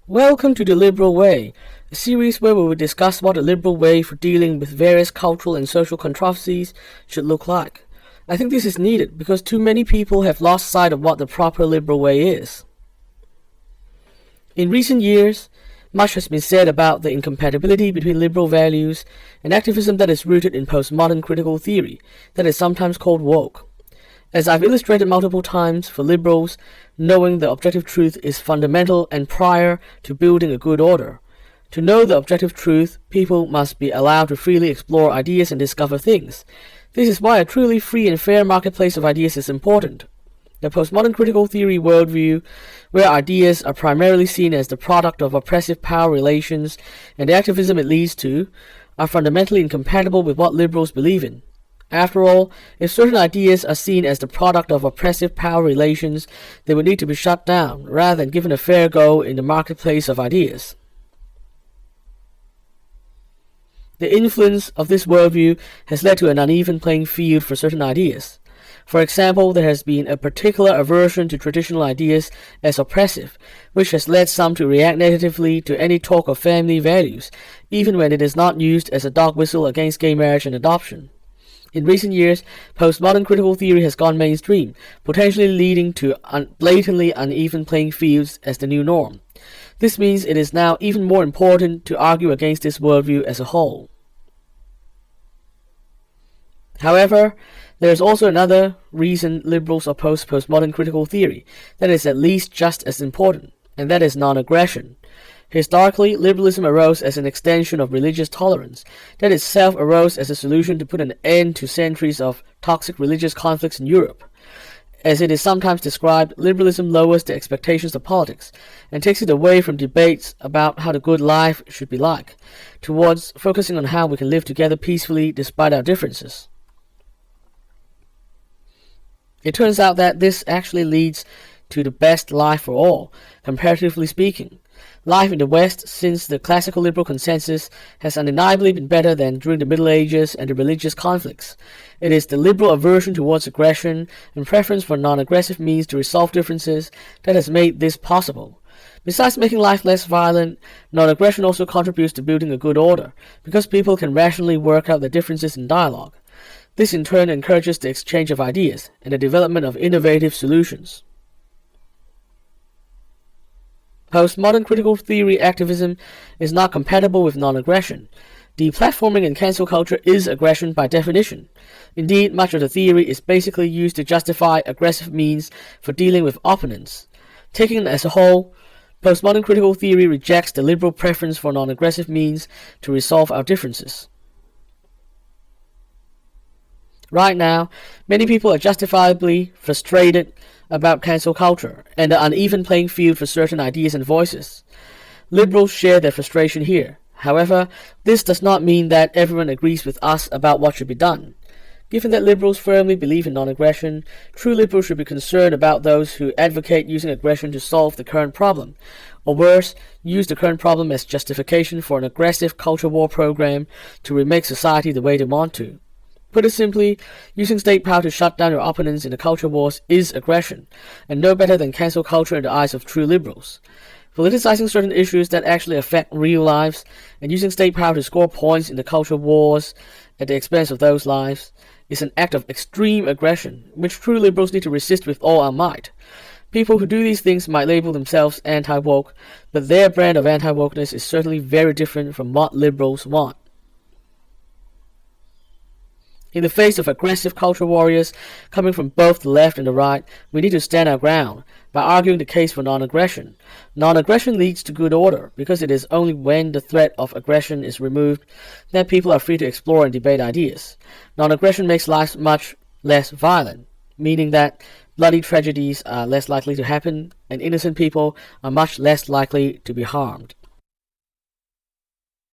Welcome to The Liberal Way, a series where we will discuss what the liberal way for dealing with various cultural and social controversies should look like. I think this is needed because too many people have lost sight of what the proper liberal way is. In recent years, much has been said about the incompatibility between liberal values and activism that is rooted in postmodern critical theory that is sometimes called woke. As I've illustrated multiple times, for liberals, knowing the objective truth is fundamental and prior to building a good order. To know the objective truth, people must be allowed to freely explore ideas and discover things. This is why a truly free and fair marketplace of ideas is important. The postmodern critical theory worldview, where ideas are primarily seen as the product of oppressive power relations and the activism it leads to, are fundamentally incompatible with what liberals believe in. After all, if certain ideas are seen as the product of oppressive power relations, they would need to be shut down, rather than given a fair go in the marketplace of ideas. The influence of this worldview has led to an uneven playing field for certain ideas. For example, there has been a particular aversion to traditional ideas as oppressive, which has led some to react negatively to any talk of family values, even when it is not used as a dog whistle against gay marriage and adoption. In recent years, postmodern critical theory has gone mainstream, potentially leading to blatantly uneven playing fields as the new norm. This means it is now even more important to argue against this worldview as a whole. However, there is also another reason liberals oppose postmodern critical theory that is at least just as important, and that is non-aggression. Historically, liberalism arose as an extension of religious tolerance, that itself arose as a solution to put an end to centuries of toxic religious conflicts in Europe. As it is sometimes described, liberalism lowers the expectations of politics and takes it away from debates about how the good life should be like, towards focusing on how we can live together peacefully despite our differences. It turns out that this actually leads to the best life for all, comparatively speaking. Life in the West, since the classical liberal consensus, has undeniably been better than during the Middle Ages and the religious conflicts. It is the liberal aversion towards aggression and preference for non-aggressive means to resolve differences that has made this possible. Besides making life less violent, non-aggression also contributes to building a good order, because people can rationally work out the differences in dialogue. This in turn encourages the exchange of ideas and the development of innovative solutions. Postmodern critical theory activism is not compatible with non-aggression. Deplatforming and cancel culture is aggression by definition. Indeed, much of the theory is basically used to justify aggressive means for dealing with opponents. Taken as a whole, postmodern critical theory rejects the liberal preference for non-aggressive means to resolve our differences. Right now, many people are justifiably frustrated about cancel culture and the uneven playing field for certain ideas and voices. Liberals share their frustration here. However, this does not mean that everyone agrees with us about what should be done. Given that liberals firmly believe in non-aggression, true liberals should be concerned about those who advocate using aggression to solve the current problem, or worse, use the current problem as justification for an aggressive culture war program to remake society the way they want to. Put it simply, using state power to shut down your opponents in the culture wars is aggression, and no better than cancel culture in the eyes of true liberals. Politicizing certain issues that actually affect real lives, and using state power to score points in the culture wars at the expense of those lives, is an act of extreme aggression, which true liberals need to resist with all our might. People who do these things might label themselves anti-woke, but their brand of anti-wokeness is certainly very different from what liberals want. In the face of aggressive culture warriors coming from both the left and the right, we need to stand our ground by arguing the case for non-aggression. Non-aggression leads to good order, because it is only when the threat of aggression is removed that people are free to explore and debate ideas. Non-aggression makes life much less violent, meaning that bloody tragedies are less likely to happen and innocent people are much less likely to be harmed.